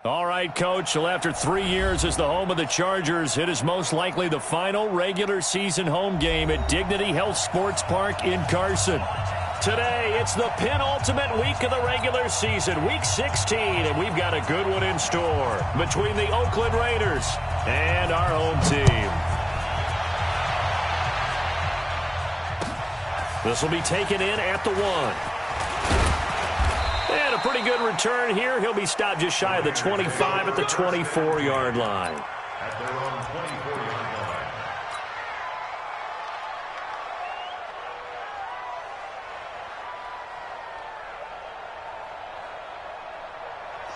All right, Coach. Well, after 3 years as the home of the Chargers, it is most likely the final regular season home game at Dignity Health Sports Park in Carson. Today, it's the penultimate week of the regular season, Week 16, and we've got a good one in store between the Oakland Raiders and our home team. This will be taken in at the 1. And a pretty good return here. He'll be stopped just shy of the 25 at the 24-yard line. At their own 24-yard line.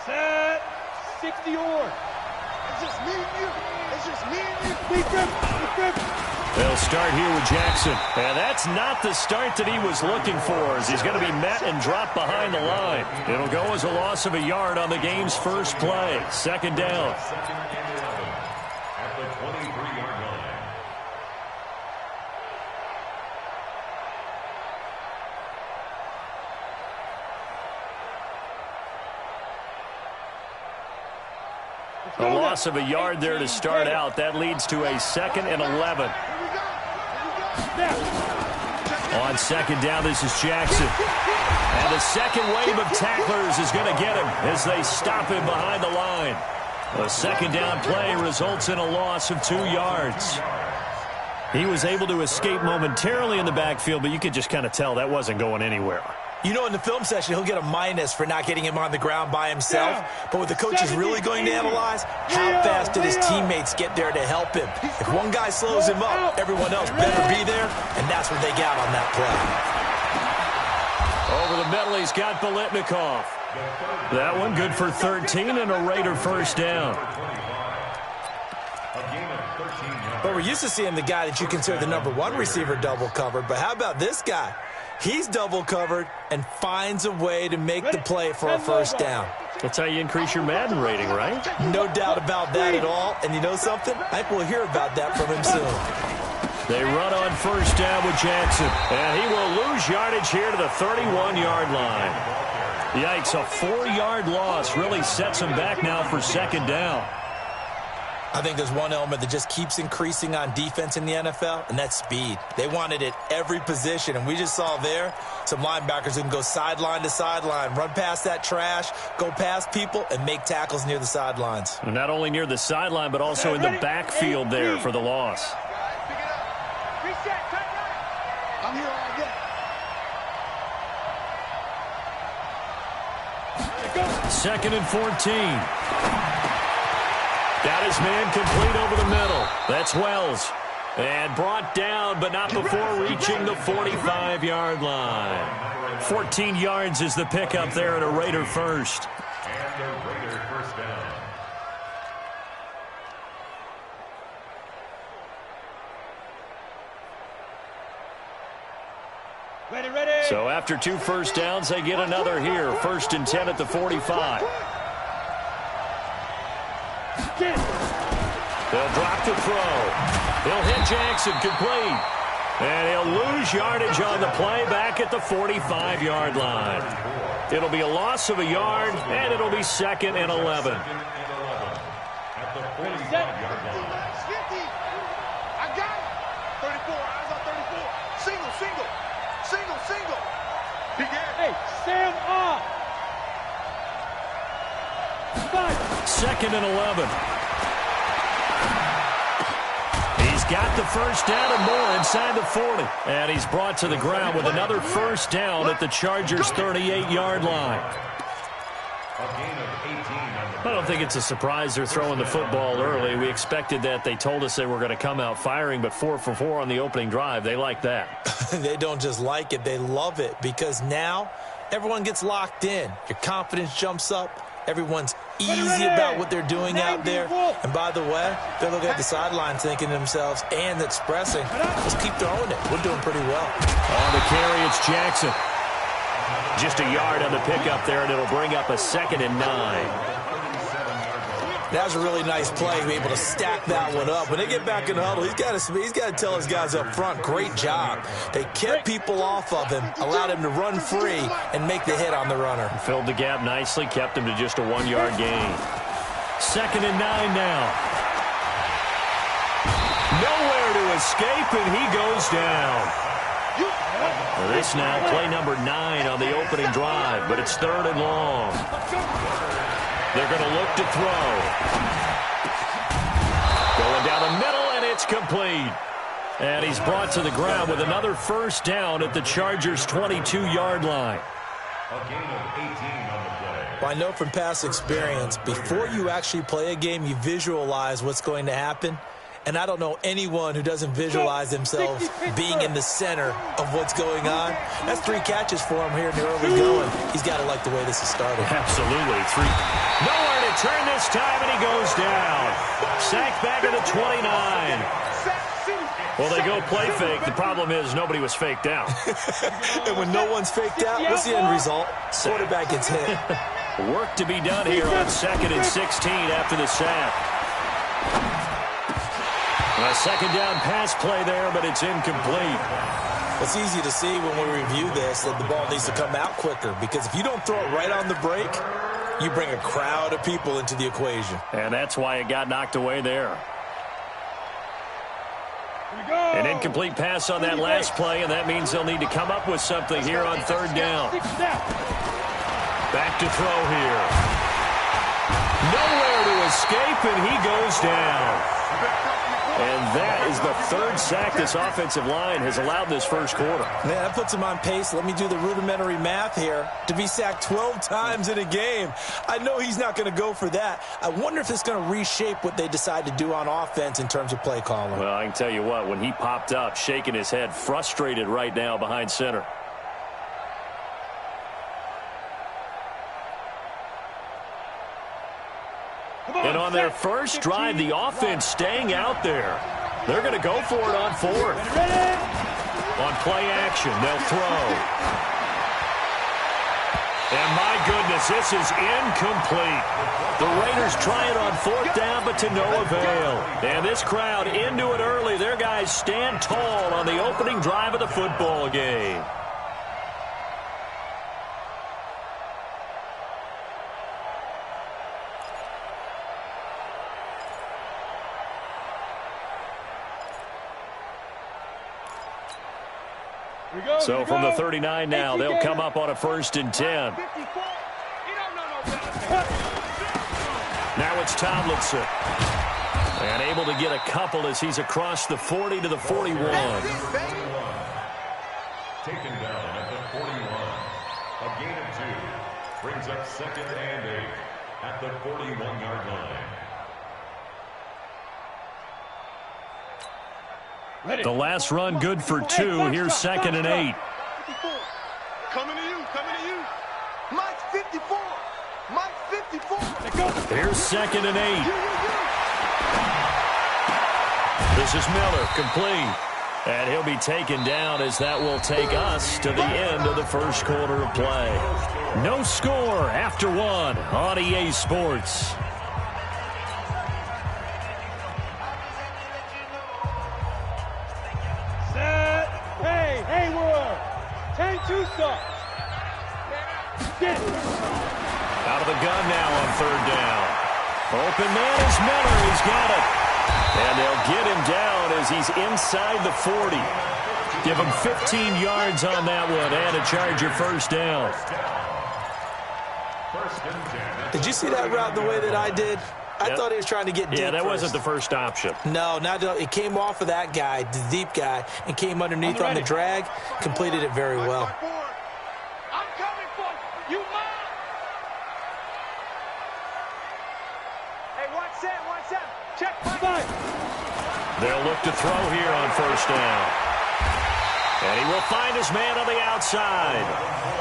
Set. 60-yard. It's just me and you. It's just me and you. Big grip. They'll start here with Jackson. And that's not the start that he was looking for, as he's going to be met and dropped behind the line. It'll go as a loss of a yard on the game's first play. Second down. Second and 11 at the 23-yard line. A loss of a yard there to start out. That leads to a 2nd and 11. On second down, this is Jackson. And the second wave of tacklers is going to get him as they stop him behind the line. A second down play results in a loss of 2 yards. He was able to escape momentarily in the backfield, but you could just kind of tell that wasn't going anywhere. You know, in the film session, he'll get a minus for not getting him on the ground by himself. But what the coach is really going to analyze, how fast did his teammates get there to help him? If one guy slows him up, everyone else better be there, and that's what they got on that play. Over the middle, he's got Biletnikoff. That one good for 13 and a Raider first down. But we're used to seeing the guy that you consider the number 1 receiver double covered. But how about this guy? He's double covered and finds a way to make the play for a first down. That's how you increase your Madden rating, right? No doubt about that at all. And you know something? I think we'll hear about that from him soon. They run on first down with Jackson. And he will lose yardage here to the 31-yard line. Yikes, a 4-yard loss really sets him back now for second down. I think there's one element that just keeps increasing on defense in the NFL, and that's speed. They want it at every position, and we just saw there some linebackers who can go sideline to sideline, run past that trash, go past people, and make tackles near the sidelines. And not only near the sideline, but also in the backfield there for the loss. I'm here all day. 2nd and 14. Got his man complete over the middle. That's Wells. And brought down, but not before reaching the 45-yard line. 14 yards is the pickup there at a Raider first. And a Raider first down. Ready. So after 2 first downs, they get another here. 1st and 10 at the 45. They'll drop the throw. He'll hit Jackson complete. And he'll lose yardage on the play back at the 45-yard line. It'll be a loss of a yard, and it'll be 2nd and 11. At the 45-yard line. I got it. 34, eyes on 34. Single. He got it. Hey, Sam off. 2nd and 11. He's got the first down and more inside the 40. And he's brought to the ground with another first down at the Chargers' 38-yard line. I don't think it's a surprise they're throwing the football early. We expected that. They told us they were going to come out firing, but 4 for 4 on the opening drive. They like that. They don't just like it, they love it, because now everyone gets locked in. Your confidence jumps up. Everyone's easy about what they're doing out there. And by the way, they're looking at the sideline thinking to themselves and expressing, let's keep throwing it. We're doing pretty well. On the carry, it's Jackson. Just a yard on the pickup there, and it'll bring up a 2nd and 9. That was a really nice play to be able to stack that one up. When they get back in the huddle, he's got to tell his guys up front, great job. They kept people off of him, allowed him to run free and make the hit on the runner. Filled the gap nicely, kept him to just a 1-yard gain. 2nd and 9 now. Nowhere to escape, and he goes down. This now play number 9 on the opening drive, but it's 3rd and long. They're going to look to throw. Going down the middle, and it's complete. And he's brought to the ground with another first down at the Chargers' 22-yard line. A gain of 18 on the play. Well, I know from past experience, before you actually play a game, you visualize what's going to happen. And I don't know anyone who doesn't visualize themselves being in the center of what's going on. That's 3 catches for him here in the early going. He's got to like the way this is started. Absolutely. 3. Nowhere to turn this time, and he goes down. Sacked back at the 29. Well, they go play fake. The problem is nobody was faked out. And when no one's faked out, what's the end result? Quarterback gets hit. Work to be done here on 2nd and 16 after the sack. A second down pass play there, but it's incomplete. It's easy to see when we review this that the ball needs to come out quicker, because if you don't throw it right on the break, you bring a crowd of people into the equation. And that's why it got knocked away there. An incomplete pass on that last play, and that means they'll need to come up with something here on 3rd down. Back to throw here. Nowhere to escape, and he goes down. And that is the 3rd sack this offensive line has allowed this first quarter. Man, that puts him on pace. Let me do the rudimentary math here. To be sacked 12 times in a game, I know he's not going to go for that. I wonder if it's going to reshape what they decide to do on offense in terms of play calling. Well, I can tell you what, when he popped up, shaking his head, frustrated right now behind center. And on their first drive, the offense staying out there. They're going to go for it on 4th. On play action, they'll throw. And my goodness, this is incomplete. The Raiders try it on 4th down, but to no avail. And this crowd into it early. Their guys stand tall on the opening drive of the football game. So from the 39 now, they'll come up on a 1st and 10. Now it's Tomlinson. And able to get a couple as he's across the 40 to the 41. Taken down at the 41. A gain of 2. Brings up 2nd and 8 at the 41-yard line. The last run good for 2. Here's 2nd and 8. Coming to you, coming to you. Mike 54. Mike 54. Here's 2nd and 8. This is Miller, complete. And he'll be taken down as that will take us to the end of the first quarter of play. No score after 1 on EA Sports. Out of the gun now on 3rd down. Open man is Miller. He's got it. And they'll get him down as he's inside the 40. Give him 15 yards on that one and a Charger first down. Did you see that route the way that I did? I thought he was trying to get deep. Yeah, that first. wasn't the first option. No, it came off of that guy, the deep guy, and came underneath on the drag. Completed it very well. I'm coming for you. You mine. Hey, watch that, watch that. Check my. They'll look to throw here on 1st down. And he will find his man on the outside.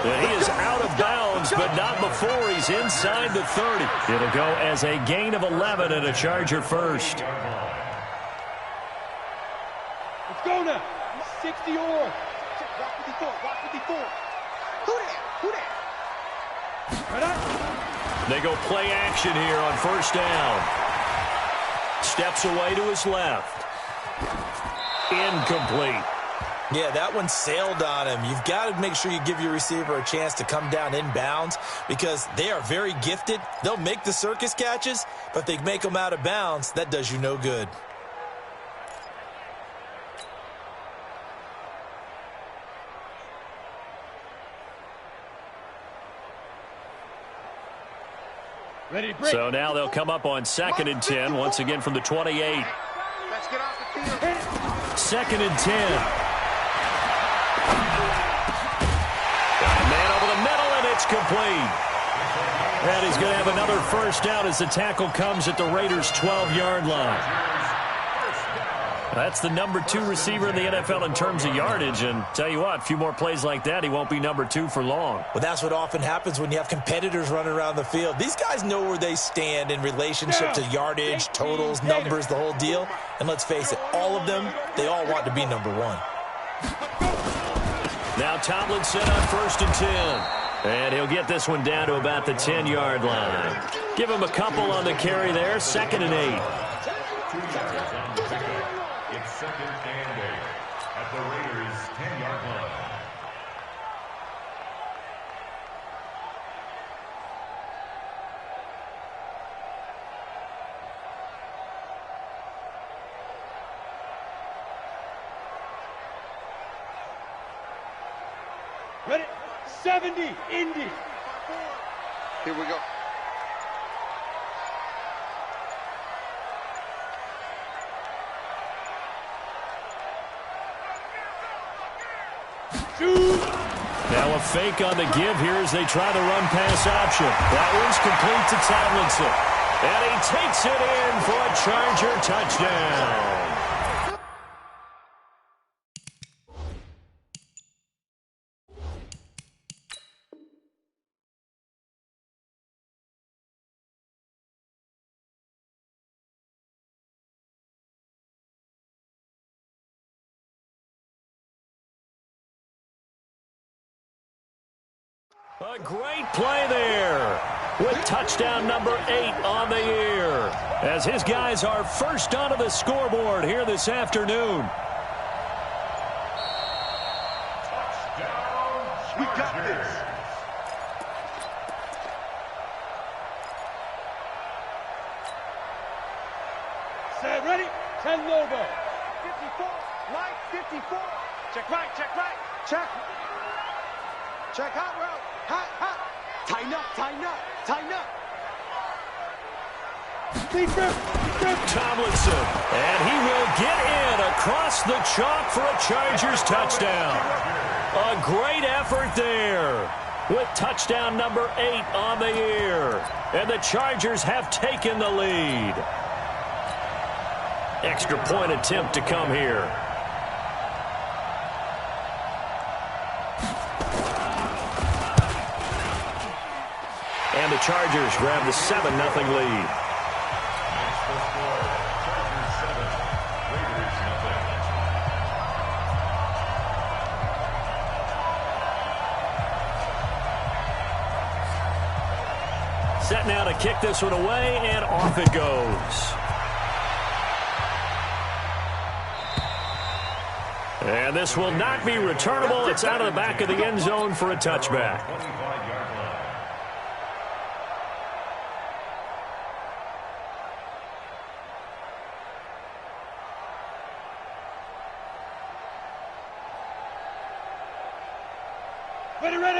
And he is out of bounds, but not before he's inside the 30. It'll go as a gain of 11 and a Charger first. Let's go now. 60 or. Watch 54, watch 54. Who that? They go play action here on 1st down. Steps away to his left. Incomplete. Yeah, that one sailed on him. You've got to make sure you give your receiver a chance to come down inbounds because they are very gifted. They'll make the circus catches, but if they make them out of bounds, that does you no good. So now they'll come up on 2nd and 10, once again from the 28. Let's get off the field. 2nd and 10. Got a man over the middle, and it's complete. And he's going to have another first down as the tackle comes at the Raiders' 12-yard line. That's the number 2 receiver in the NFL in terms of yardage. And tell you what, a few more plays like that, he won't be number 2 for long. Well, that's what often happens when you have competitors running around the field. These guys know where they stand in relationship to yardage, totals, numbers, the whole deal. And let's face it, all of them, they all want to be number 1. Now Tomlinson on 1st and 10. And he'll get this one down to about the 10-yard line. Give him a couple on the carry there. 2nd and 8. 2nd and 8 at the Raiders' 10-yard line. Ready? 70, Indy. Here we go. Now a fake on the give here as they try the run-pass option. That one's complete to Tomlinson. And he takes it in for a Charger touchdown. A great play there with touchdown number 8 on the year as his guys are first onto the scoreboard here this afternoon. We got this. Set, ready? 10 Lobo. 54, right, 54. Check right, check. Check hot route. Hot. Tighten up. Tomlinson, and he will get in across the chalk for a Chargers touchdown. A great effort there with touchdown number 8 on the year. And the Chargers have taken the lead. Extra point attempt to come here. And the Chargers grab the 7-0 lead. Set now to kick this one away, and off it goes. And this will not be returnable. It's out of the back of the end zone for a touchback.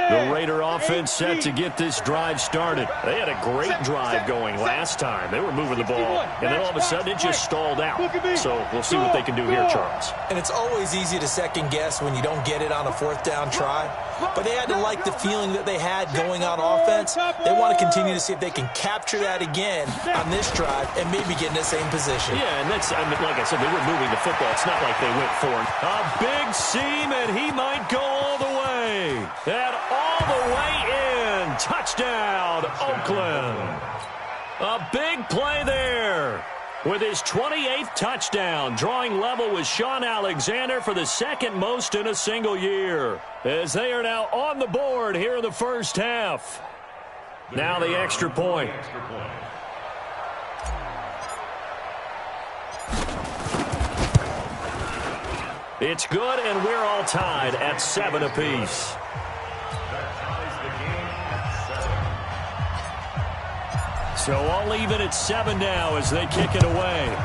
The Raider offense set to get this drive started. They had a great drive going last time. They were moving the ball, and then all of a sudden it just stalled out. So we'll see what they can do here, Charles. And it's always easy to second guess when you don't get it on a 4th down try. But they had to like the feeling that they had going on offense. They want to continue to see if they can capture that again on this drive and maybe get in the same position. Yeah, and that's, like I said, they were moving the football. It's not like they went for it. A big seam, and he might go all the way. And all the way in. Touchdown, Oakland. A big play there with his 28th touchdown, drawing level with Sean Alexander for the 2nd most in a single year, as they are now on the board here in the first half. Now the extra point. It's good, and we're all tied at 7 apiece. So all even at 7 now as they kick it away.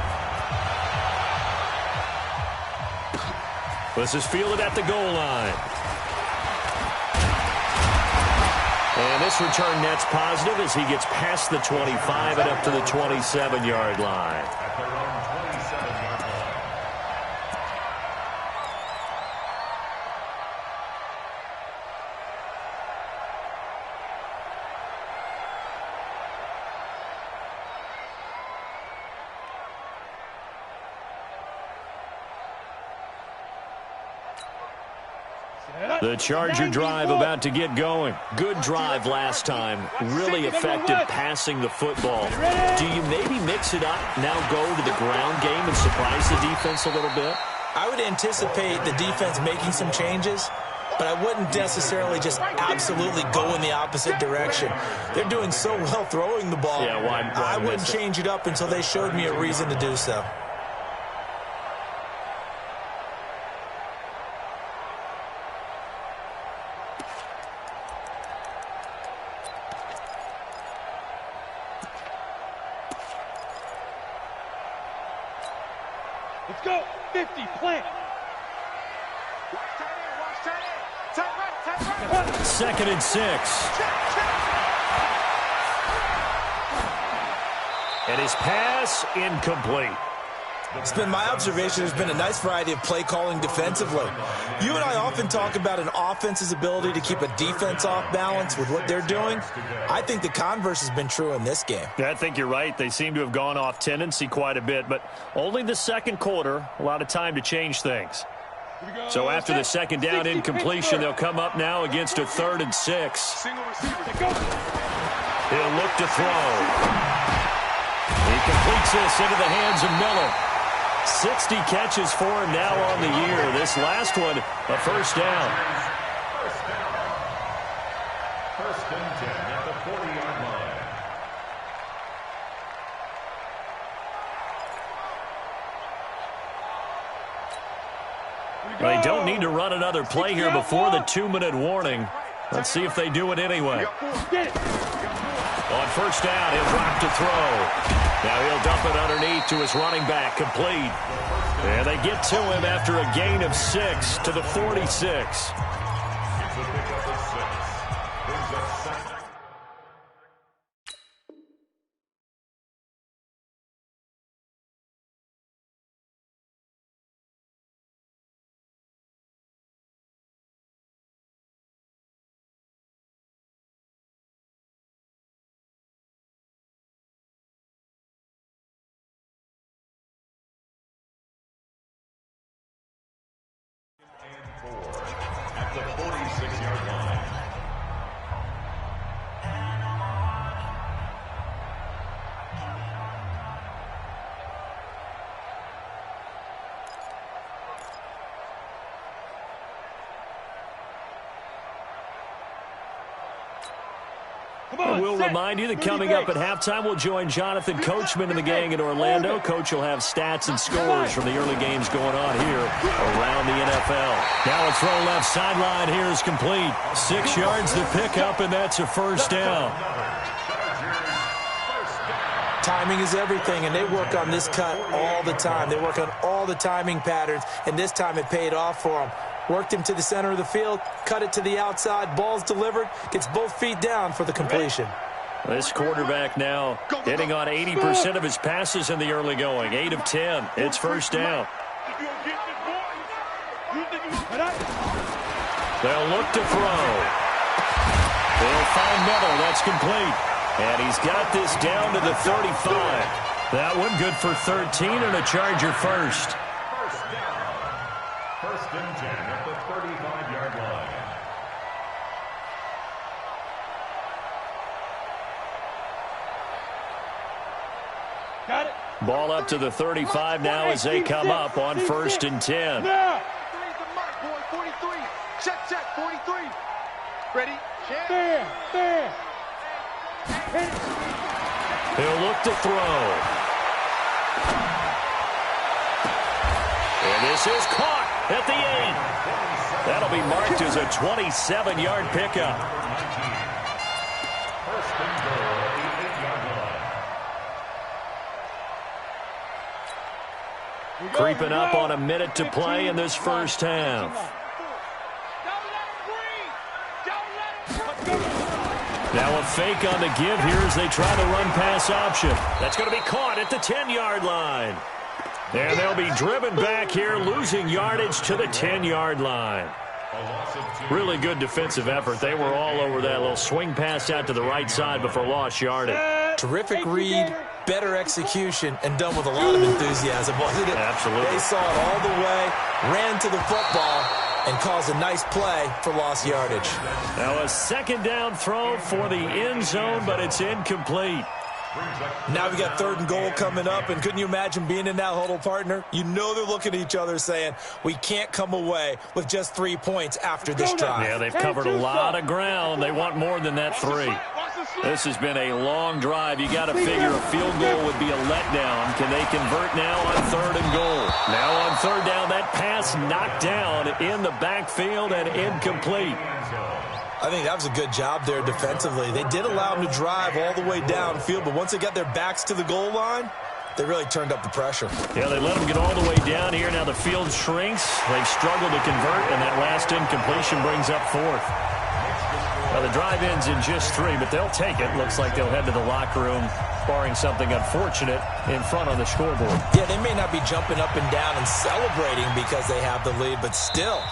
This is fielded at the goal line. And this return net's positive as he gets past the 25 and up to the 27-yard line. The Charger drive about to get going. Good drive last time. Really effective passing the football. Do you maybe mix it up, now go to the ground game and surprise the defense a little bit? I would anticipate the defense making some changes, but I wouldn't necessarily just absolutely go in the opposite direction. They're doing so well throwing the ball. Yeah, why I wouldn't change it up until they showed me a reason to do so. Let's go. 50, plant. Second and 6. And his pass incomplete. It's been my observation there's been a nice variety of play calling defensively. You and I often talk about an offense's ability to keep a defense off balance with what they're doing. I think the converse has been true in this game. Yeah, I think you're right. They seem to have gone off tendency quite a bit, but only the second quarter, a lot of time to change things. So after the second down incompletion, they'll come up now against a 3rd and 6. He'll look to throw. He completes this into the hands of Miller. 60 catches for him now on the year. This last one, a first down. First and 10 at the 40-yard line. They don't need to run another play here before the 2-minute warning. Let's see if they do it anyway. On first down, he'll drop to throw. Now he'll dump it underneath to his running back, complete. And they get to him after a gain of 6 to the 46. At the 46-yard line. We'll remind you that coming up at halftime, we'll join Jonathan Coachman and the gang in Orlando. Coach will have stats and scores from the early games going on here around the NFL. Now a throw left sideline here is complete. 6 yards to pick up, and that's a first down. Timing is everything, and they work on this cut all the time. They work on all the timing patterns, and this time it paid off for them. Worked him to the center of the field, cut it to the outside, ball's delivered, gets both feet down for the completion. This quarterback now hitting on 80% of his passes in the early going. 8 of 10. It's first down. They'll look to throw. They'll find Miller. That's complete. And he's got this down to the 35. That one good for 13 and a Charger first. First and 10 at the 35-yard line. Got it. Ball up to the 35 now as they come up on first and 10. Now. 43. Check, 43. Ready? Check. Fair. He'll look to throw. And this is caught. at the 8. That'll be marked as a 27-yard pickup. First and goal at the 8-yard line. Creeping up on a minute to play in this first half. Now a fake on the give here as they try the run-pass option. That's going to be caught at the 10-yard line. And they'll be driven back here, losing yardage to the 10-yard line. Really good defensive effort. They were all over that little swing pass out to the right side before lost yardage. Terrific read, better execution, and done with a lot of enthusiasm, wasn't it? Absolutely. They saw it all the way, ran to the football, and caused a nice play for lost yardage. Now a second down throw for the end zone, but it's incomplete. Now we got 3rd and goal coming up, and couldn't you imagine being in that huddle, partner? You know they're looking at each other saying, we can't come away with just 3 points after this drive. Yeah, they've covered a lot of ground. They want more than that 3. This has been a long drive. You got to figure a field goal would be a letdown. Can they convert now on 3rd and goal? Now on 3rd down, that pass knocked down in the backfield and incomplete. I think that was a good job there defensively. They did allow them to drive all the way downfield, but once they got their backs to the goal line, they really turned up the pressure. Yeah, they let them get all the way down here. Now the field shrinks. They've struggled to convert, and that last incompletion brings up 4th. Now the drive ends in just 3, but they'll take it. Looks like they'll head to the locker room, barring something unfortunate in front on the scoreboard. Yeah, they may not be jumping up and down and celebrating because they have the lead, but still,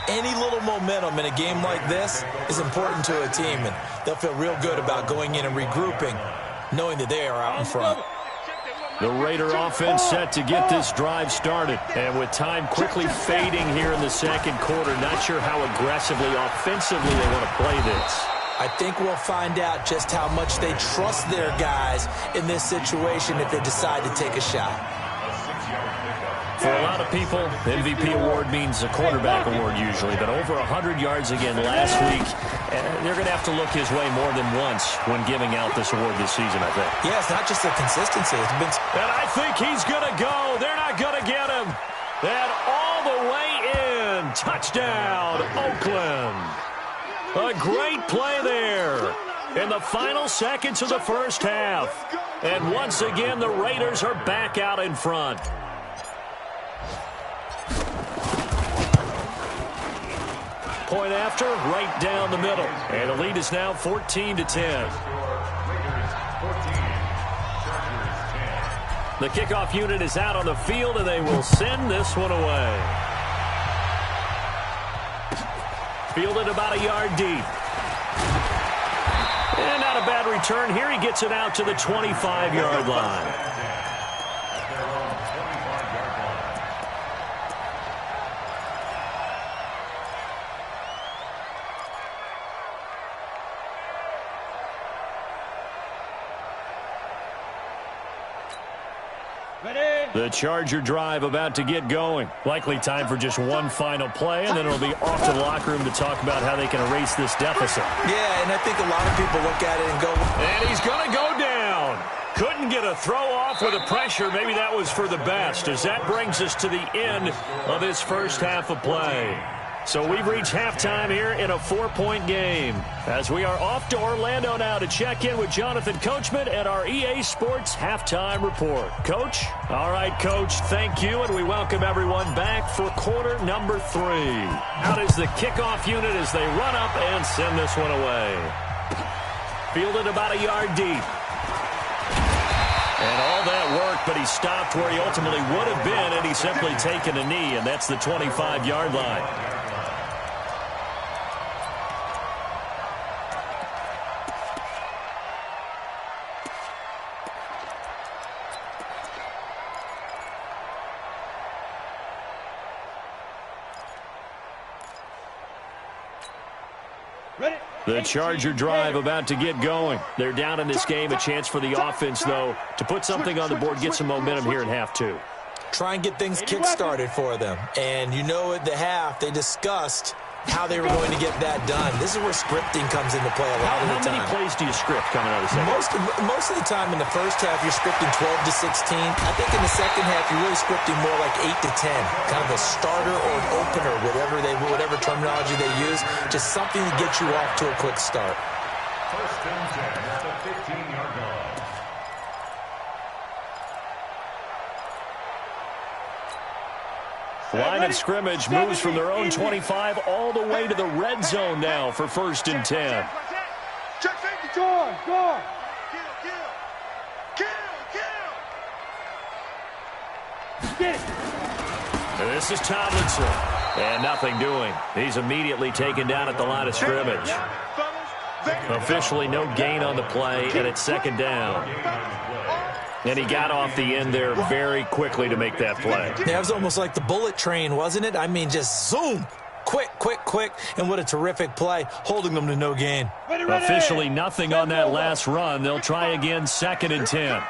any little momentum in a game like this is important to a team, and they'll feel real good about going in and regrouping, knowing that they are out in front. The Raider offense set to get this drive started. And with time quickly fading here in the second quarter, not sure how aggressively, offensively they want to play this. I think we'll find out just how much they trust their guys in this situation if they decide to take a shot. For a lot of people, the MVP award means a quarterback award usually, but over 100 yards again last week. They're going to have to look his way more than once when giving out this award this season, I think. Yeah, it's not just the consistency. It's been... And I think he's going to go. They're not going to get him. And all the way in. Touchdown, Oakland. A great play there in the final seconds of the first half. And once again, the Raiders are back out in front. Point after, right down the middle. And the lead is now 14-10. The kickoff unit is out on the field, and they will send this one away. Fielded about a yard deep. And not a bad return here. He gets it out to the 25-yard line. The Charger drive about to get going. Likely time for just one final play, and then it'll be off to the locker room to talk about how they can erase this deficit. Yeah, and I think a lot of people look at it and go... And he's going to go down. Couldn't get a throw off with the pressure. Maybe that was for the best, as that brings us to the end of this first half of play. So we've reached halftime here in a 4-point game, as we are off to Orlando now to check in with Jonathan Coachman at our EA Sports Halftime Report. Coach? All right, Coach, thank you, and we welcome everyone back for quarter number 3. Out is the kickoff unit as they run up and send this one away. Fielded about a yard deep. And all that work, but he stopped where he ultimately would have been, and he's simply taken a knee, and that's the 25-yard line. The Charger drive about to get going. They're down in this game. A chance for the offense, though, to put something on the board, get some momentum here in half 2. Try and get things kick-started for them. And you know at the half, they discussed how they were going to get that done. This is where scripting comes into play a lot of the time. How many plays do you script coming out of the second? Most of the time in the first half, you're scripting 12 to 16. I think in the second half, you're really scripting more like 8 to 10. Kind of a starter or an opener, whatever terminology they use. Just something to get you off to a quick start. First and 10 at the 15-yard line. Line of scrimmage moves from their own 25 all the way to the red zone now for first and 10. Go, go. Get it. This is Tomlinson. And nothing doing. He's immediately taken down at the line of scrimmage. Officially no gain on the play, and it's second down. And he got off the end there very quickly to make that play. Yeah, it was almost like the bullet train, wasn't it? I mean, just zoom. Quick, quick, quick. And what a terrific play, holding them to no gain. Officially nothing on that last run. They'll try again, second and 10.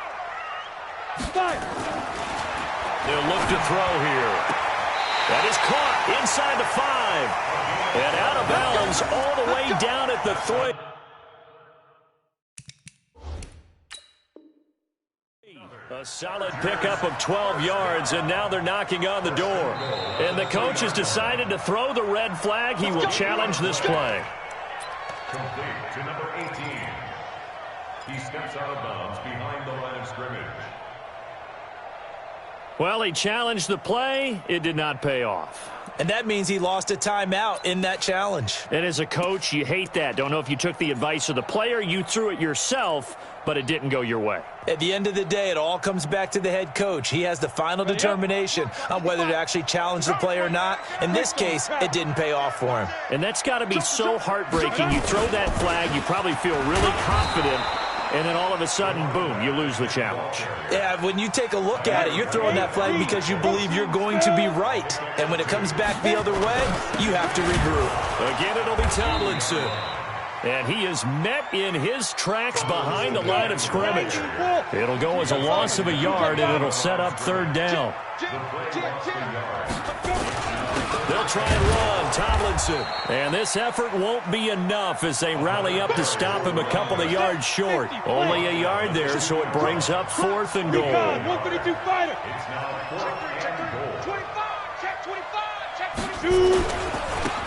They'll look to throw here. That is caught inside the 5. And out of bounds all the way down at the 3. A solid pickup of 12 yards, and now they're knocking on the door. And the coach has decided to throw the red flag. He will challenge this play. Complete to number 18. He steps out of bounds behind the line of scrimmage. Well, he challenged the play. It did not pay off. And that means he lost a timeout in that challenge. And as a coach, you hate that. Don't know if you took the advice of the player, you threw it yourself, but it didn't go your way. At the end of the day, it all comes back to the head coach. He has the final determination on whether to actually challenge the play or not. In this case, it didn't pay off for him. And that's got to be so heartbreaking. You throw that flag, you probably feel really confident, and then all of a sudden, boom, you lose the challenge. Yeah, when you take a look at it, you're throwing that flag because you believe you're going to be right. And when it comes back the other way, you have to regroup. Again, it'll be Tomlinson. And he is met in his tracks behind the line of scrimmage. It'll go as a loss of a yard, and it'll set up third down. They'll try and run, Tomlinson. And this effort won't be enough as they rally up to stop him a couple of yards short. Only a yard there, so it brings up fourth and goal. 132 fighter. It's now fourth and goal. 25, check 25, check 22.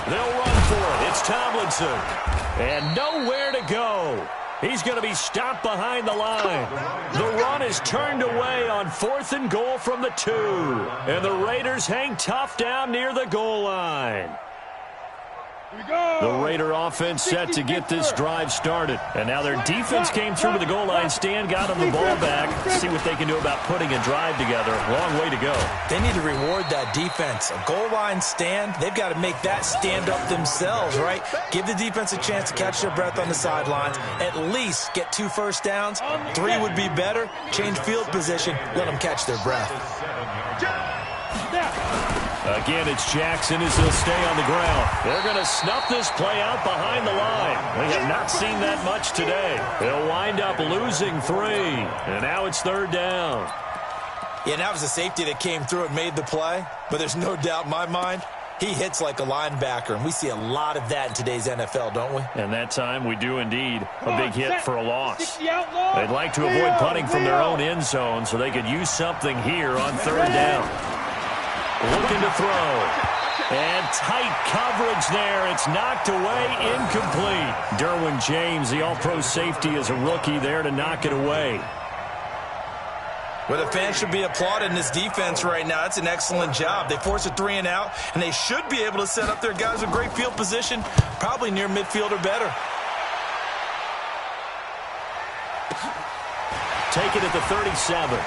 They'll run for it. It's Tomlinson. And nowhere to go. He's going to be stopped behind the line. The run is turned away on fourth and goal from the 2. And the Raiders hang tough down near the goal line. The Raider offense set to get this drive started. And now their defense came through to the goal line stand, got them the ball back. See what they can do about putting a drive together. Long way to go. They need to reward that defense. A goal line stand, they've got to make that stand up themselves, right? Give the defense a chance to catch their breath on the sidelines. At least get 2 first downs. 3 would be better. Change field position. Let them catch their breath. Again, it's Jackson as he'll stay on the ground. They're going to snuff this play out behind the line. We have not seen that much today. They'll wind up losing 3. And now it's third down. Yeah, that was a safety that came through and made the play. But there's no doubt in my mind, he hits like a linebacker. And we see a lot of that in today's NFL, don't we? And that time we do indeed. A big hit for a loss. They'd like to avoid punting from their own end zone so they could use something here on third down. Looking to throw. And tight coverage there. It's knocked away, incomplete. Derwin James, the all-pro safety, is a rookie there to knock it away. Well, the fans should be applauding this defense right now. It's an excellent job. They force a 3 and out, and they should be able to set up their guys with great field position, probably near midfield or better. Take it at the 37.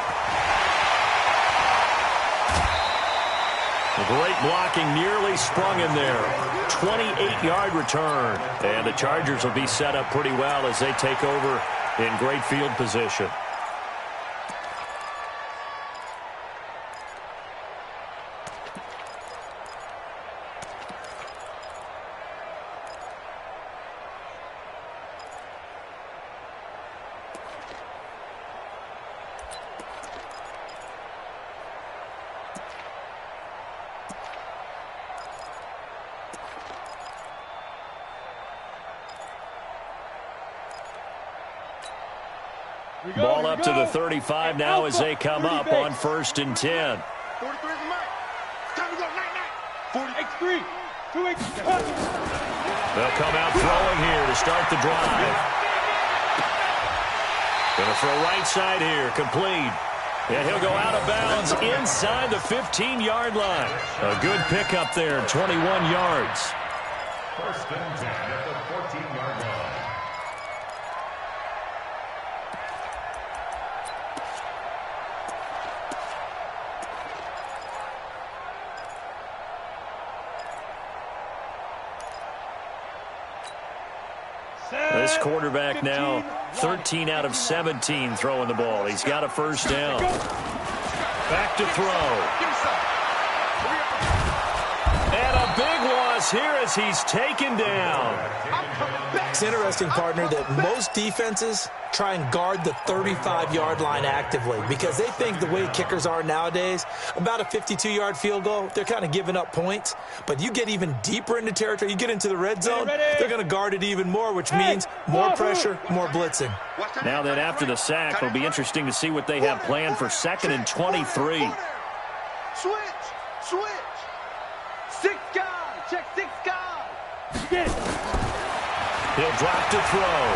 The great blocking nearly sprung in there. 28-yard return. And the Chargers will be set up pretty well as they take over in great field position. Ball up to the 35 now as they come up on 1st and 10. 43 is the mark. Time to go. Night. 43. 2-8. They'll come out throwing here to start the drive. Going to throw right side here, complete. And he'll go out of bounds inside the 15-yard line. A good pickup there, 21 yards. 1st and 10 at the 14-yard line. This quarterback now 13 out of 17 throwing the ball. He's got a 1st down. Back to throw. And a big loss here as he's taken down. It's interesting, partner, that most defenses try and guard the 35-yard line actively because they think the way kickers are nowadays, about a 52-yard field goal, they're kind of giving up points. But you get even deeper into territory, you get into the red zone, they're going to guard it even more, which means more pressure, more blitzing. Now then, after the sack, it'll be interesting to see what they have planned for 2nd and 23. Switch. 6 guys. Check 6 guys. Get it. He'll drop to throw.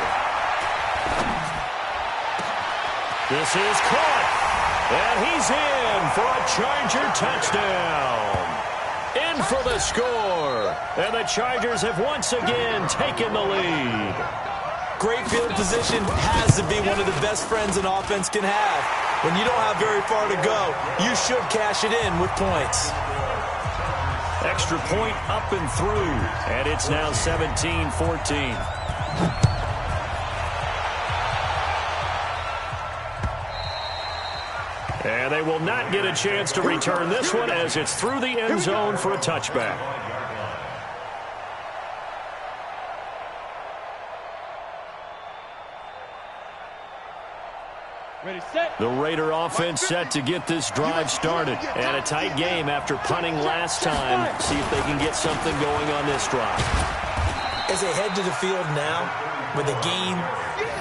This is caught. And he's in for a Charger touchdown. In for the score. And the Chargers have once again taken the lead. Great field position has to be one of the best friends an offense can have. When you don't have very far to go, you should cash it in with points. Extra point up and through. And it's now 17-14. And they will not get a chance to return this one as it's through the end zone for a touchback. Ready, set. The Raider offense set to get this drive started. And a tight game after punting last time. See if they can get something going on this drive. As they head to the field now, with the game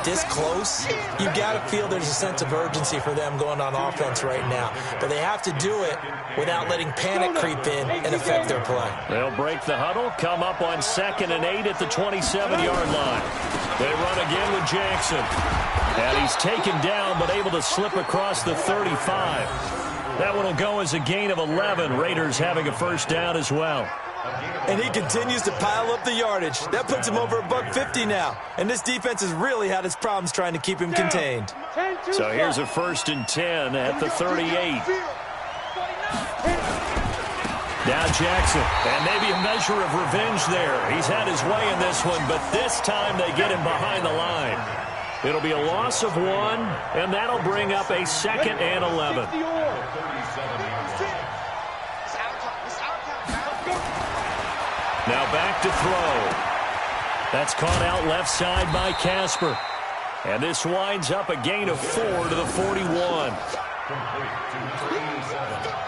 this close, you've got to feel there's a sense of urgency for them going on offense right now. But they have to do it without letting panic creep in and affect their play. They'll break the huddle, come up on 2nd and 8 at the 27-yard line. They run again with Jackson. And he's taken down, but able to slip across the 35. That one will go as a gain of 11. Raiders having a 1st down as well. And he continues to pile up the yardage. That puts him over $150 now. And this defense has really had its problems trying to keep him contained. So here's a 1st and 10 at the 38. Now Jackson, and maybe a measure of revenge there. He's had his way in this one, but this time they get him behind the line. It'll be a loss of 1, and that'll bring up a 2nd and 11. Now back to throw. That's caught out left side by Casper. And this winds up a gain of 4 to the 41.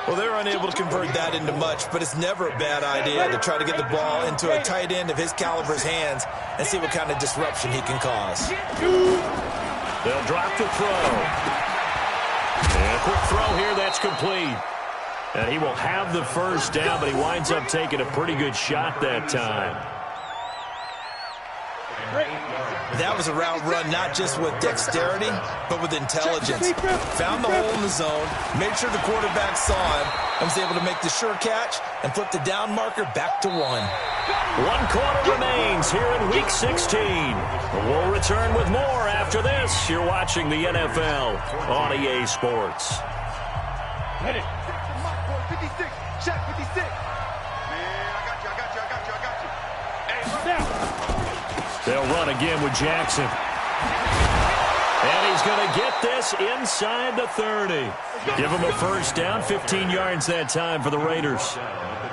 Well, they're unable to convert that into much, but it's never a bad idea to try to get the ball into a tight end of his caliber's hands and see what kind of disruption he can cause. They'll drop to throw. And a quick throw here, that's complete. And he will have the 1st down, but he winds up taking a pretty good shot that time. That was a route run not just with dexterity, but with intelligence. Found the hole in the zone, made sure the quarterback saw him, and was able to make the sure catch and flip the down marker back to 1. 1 quarter remains here in Week 16. We'll return with more after this. You're watching the NFL on EA Sports. Ready. 56. Check 56. Man, I got you. Hey, they'll run again with Jackson. And he's going to get this inside the 30. Give him a 1st down, 15 yards that time for the Raiders.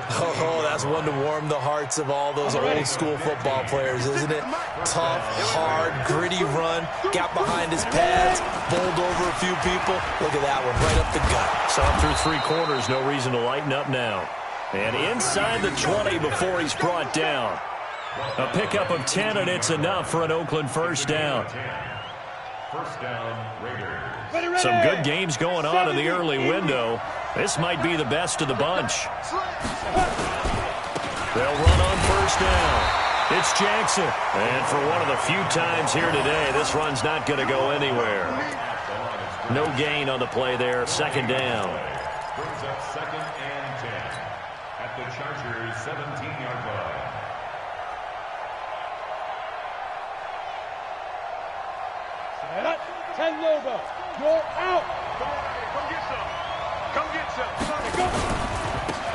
Oh, that's one to warm the hearts of all those old school football players, isn't it? Tough, hard, gritty run, got behind his pads, bowled over a few people. Look at that one, right up the gut. So through 3 quarters, no reason to lighten up now. And inside the 20 before he's brought down. A pickup of 10, and it's enough for an Oakland 1st down. First down, Raiders. Some good games going on in the early window. This might be the best of the bunch. They'll run on first down. It's Jackson. And for one of the few times here today, this run's not going to go anywhere. No gain on the play there. Second down. Brings up second and 10 at the Chargers' 17-yard line. Ten Lobo, you're out. Come get some. Come get some.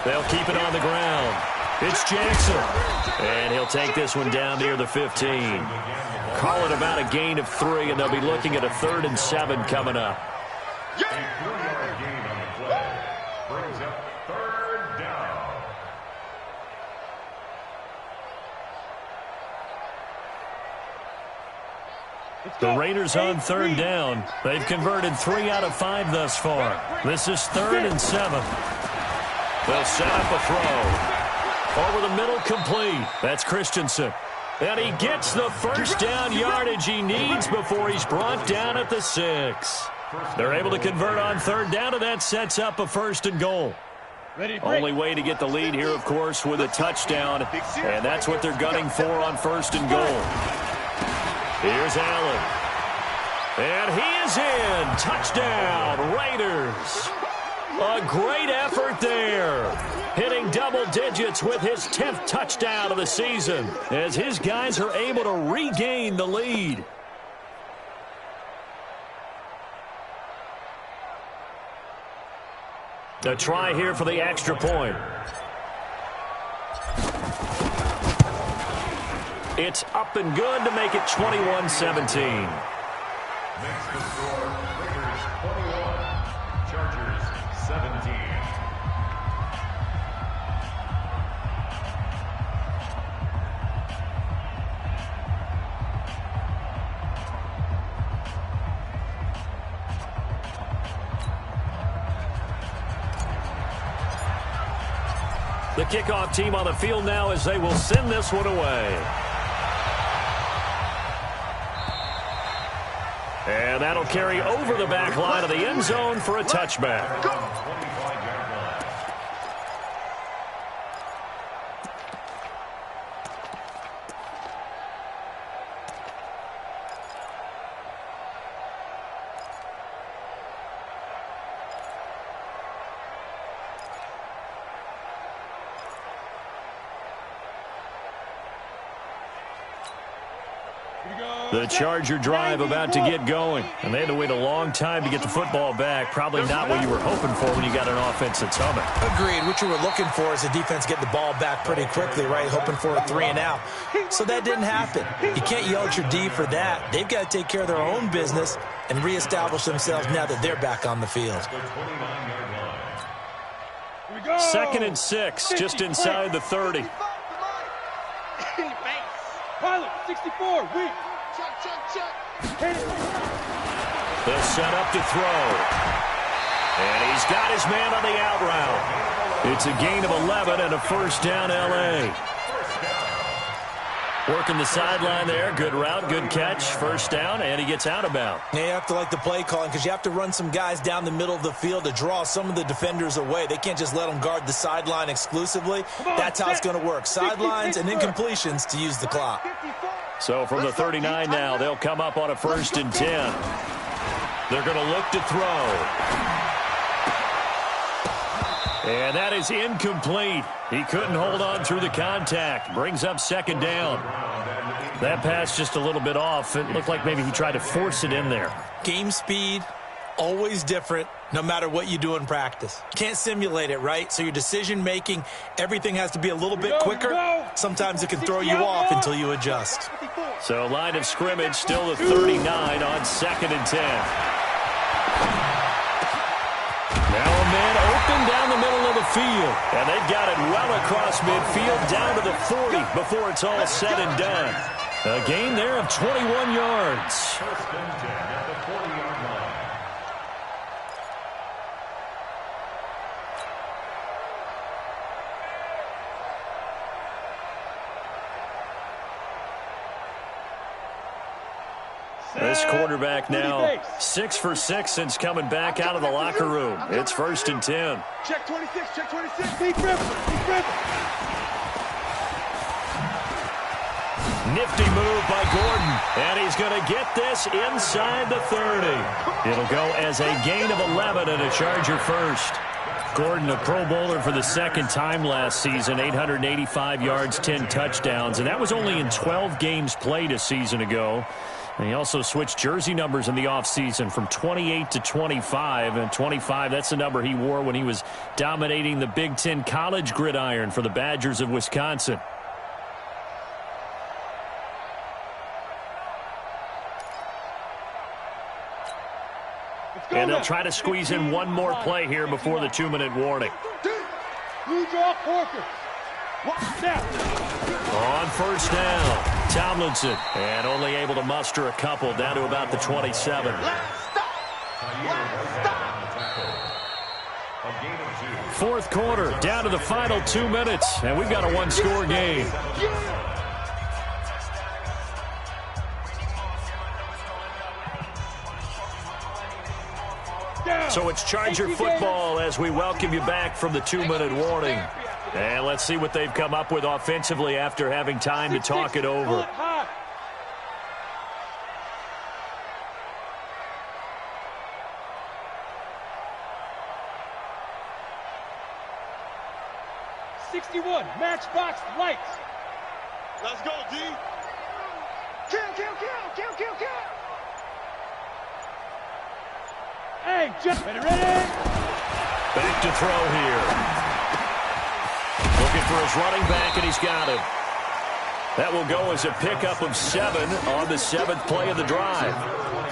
They'll keep it on the ground. It's Jackson. And he'll take this one down near the 15. Call it about a gain of 3, and they'll be looking at a 3rd and 7 coming up. A 3-yard gain on the play. Brings up third down. The Raiders on third down. They've converted 3 out of 5 thus far. This is 3rd and 7. They'll set up a throw. Over the middle, complete. That's Christensen. And he gets the first down yardage he needs before he's brought down at the 6. They're able to convert on third down, and that sets up a 1st and goal. Only way to get the lead here, of course, with a touchdown. And that's what they're gunning for on 1st and goal. Here's Allen. And he is in. Touchdown, Raiders. A great effort there. Hitting double digits with his 10th touchdown of the season as his guys are able to regain the lead. A try here for the extra point. It's up and good to make it 21-17. Makes the score Raiders 21, Chargers 17. The kickoff team on the field now as they will send this one away. And that'll carry over the back line of the end zone for a touchback. The Charger drive about to get going. And they had to wait a long time to get the football back. Probably not what you were hoping for when you got an offense that's humming. Agreed. What you were looking for is the defense get the ball back pretty quickly, right? Hoping for a 3 and out. So that didn't happen. You can't yell at your D for that. They've got to take care of their own business and reestablish themselves now that they're back on the field. 2nd and 6, just inside the 30. Pilot, 64, weak. They'll set up to throw. And he's got his man on the out route. It's a gain of 11 and a 1st down, L.A. Working the sideline there. Good route, good catch. 1st down, and he gets out of bounds. Yeah, you have to like the play calling because you have to run some guys down the middle of the field to draw some of the defenders away. They can't just let them guard the sideline exclusively. That's how it's going to work. Sidelines and incompletions to use the clock. So from the 39 now, they'll come up on a 1st and 10. They're going to look to throw. And that is incomplete. He couldn't hold on through the contact. Brings up 2nd down. That pass just a little bit off. It looked like maybe he tried to force it in there. Game speed, always different, no matter what you do in practice. Can't simulate it, right? So your decision-making, everything has to be a little bit quicker. Sometimes it can throw you off until you adjust. So line of scrimmage still the 39 on 2nd and 10. Now a man open down the middle of the field. And they've got it well across midfield down to the 40 before it's all said and done. A gain there of 21 yards. 1st and 10 at the 40-yard line. The quarterback now. 6 for 6 since coming back out of the locker room. It's 1st and 10. Check 26, check 26. Deep river, deep river. Nifty move by Gordon, and he's going to get this inside the 30. It'll go as a gain of 11 and a Charger first. Gordon, a Pro Bowler for the second time last season, 885 yards, 10 touchdowns, and that was only in 12 games played a season ago. And he also switched jersey numbers in the offseason from 28 to 25, and 25, that's the number he wore when he was dominating the Big Ten college gridiron for the Badgers of Wisconsin. And they'll try to squeeze in one more play here before the 2-minute warning. On first down, Tomlinson, and only able to muster a couple down to about the 27. Fourth quarter, down to the final 2 minutes, and we've got a one-score game. So it's Charger football as we welcome you back from the 2-minute warning. And let's see what they've come up with offensively after having time to talk it over. Matchbox lights. Let's go, D. Kill, kill, kill, kill, kill, kill. Hey, just ready. Back to throw here. Looking for his running back, and he's got him. That will go as a pickup of 7 on the 7th play of the drive.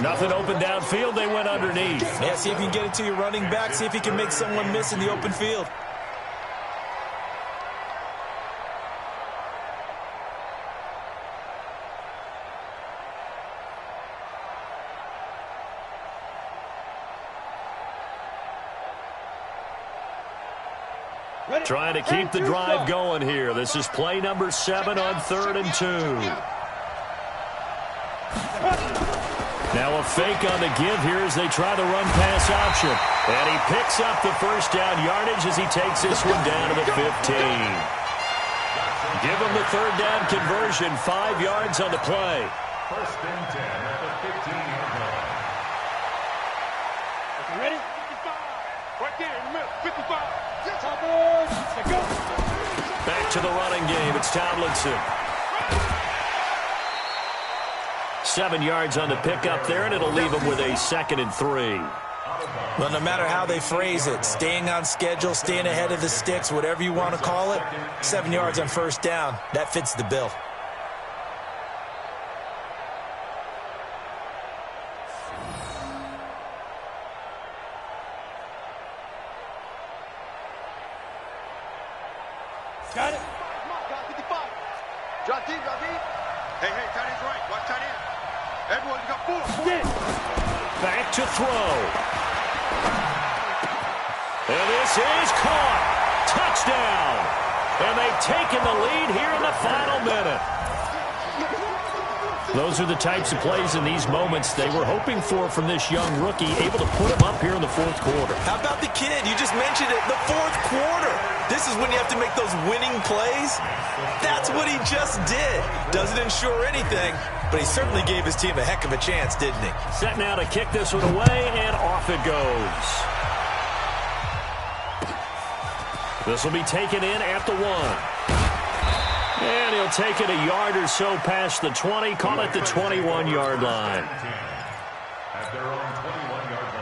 Nothing open downfield. They went underneath. Yeah, see if you can get it to your running back. See if he can make someone miss in the open field. Trying to keep the drive going here. This is play number 7 on 3rd and 2. Now a fake on the give here as they try the run-pass option. And he picks up the first down yardage as he takes this one down to the 15. Give him the 3rd down conversion, 5 yards on the play. 1st and 10 at the 15-yard line. Ready? 55. Right there in the middle. 55. Back to the running game. It's Tomlinson. 7 yards on the pickup there, and it'll leave him with a 2nd and 3. Well, no matter how they phrase it, staying on schedule, staying ahead of the sticks, whatever you want to call it, 7 yards on first down, that fits the bill. Got it. 55. Drop deep, drop deep. Hey, tight end's right. Watch tight end. Everyone, you got 4. Get it. Back to throw. And this is caught. Touchdown. And they've taken the lead here in the final minute. Those are the types of plays in these moments they were hoping for from this young rookie, able to put him up here in the 4th quarter. How about the kid? You just mentioned it, the 4th quarter. This is when you have to make those winning plays. That's what he just did. Doesn't ensure anything, but he certainly gave his team a heck of a chance, didn't he? Set now to kick this one away, and off it goes. This will be taken in at the 1. And he'll take it a yard or so past the 20, call it the 21-yard line. At their own 21-yard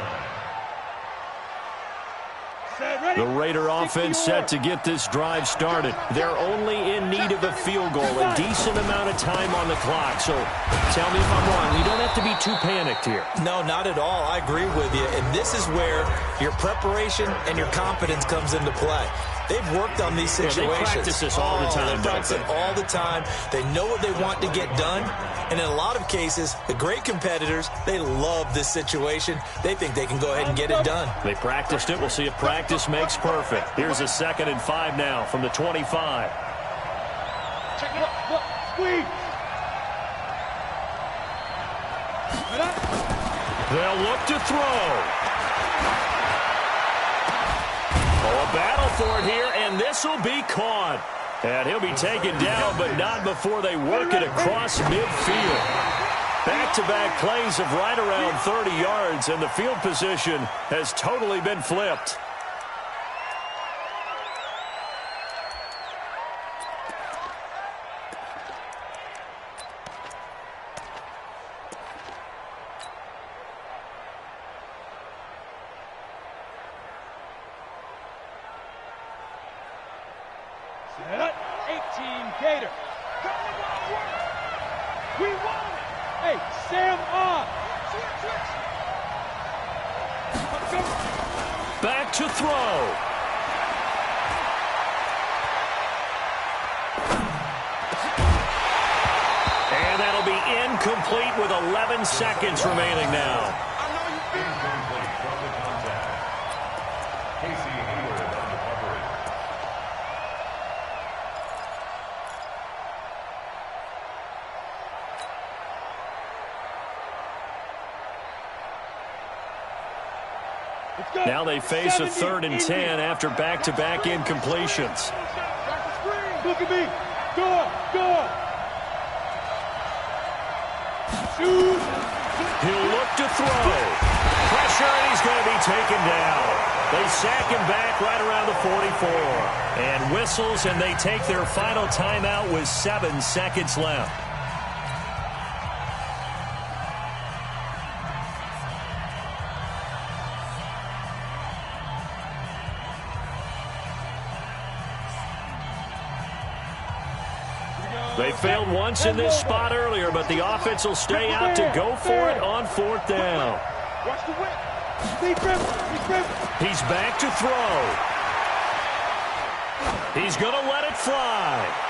line. The Raider offense set to get this drive started. They're only in need of a field goal, a decent amount of time on the clock. So tell me if I'm wrong. You don't have to be too panicked here. No, not at all. I agree with you. And this is where your preparation and your confidence comes into play. They've worked on these situations. They practice this all the time. They practice it all the time. They know what they want to get done. And in a lot of cases, the great competitors, they love this situation. They think they can go ahead and get it done. They practiced it. We'll see if practice makes perfect. Here's a 2nd and 5 now from the 25. Check it out. Look, squeeze. They'll look to throw. Oh, a battle for it here, and this will be caught. And he'll be taken down, but not before they work it across midfield. Back-to-back plays of right around 30 yards, and the field position has totally been flipped. Set up, 18 Gator. We won it. Hey, Sam on. Back to throw. And that'll be incomplete with 11 seconds remaining now. Incomplete from the contact. Casey Hayward on the coverage. Now they face a 3rd and 10 after back-to-back incompletions. Look at me. Go, go. Shoot. He'll look to throw. Pressure, and he's going to be taken down. They sack him back right around the 44. And whistles, and they take their final timeout with 7 seconds left. They failed once in this spot earlier, but the offense will stay out to go for it on 4th down. Watch the whip. He's back to throw. He's going to let it fly.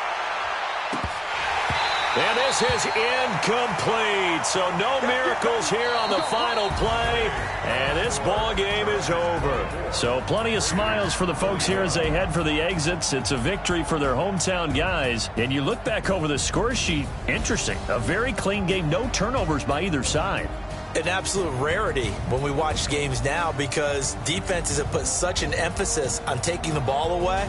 And this is incomplete. So no miracles here on the final play. And this ball game is over. So plenty of smiles for the folks here as they head for the exits. It's a victory for their hometown guys. And you look back over the score sheet, interesting. A very clean game, no turnovers by either side. An absolute rarity when we watch games now because defenses have put such an emphasis on taking the ball away.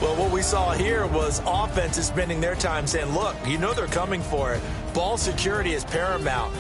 Well, what we saw here was offenses spending their time saying, look, you know they're coming for it. Ball security is paramount.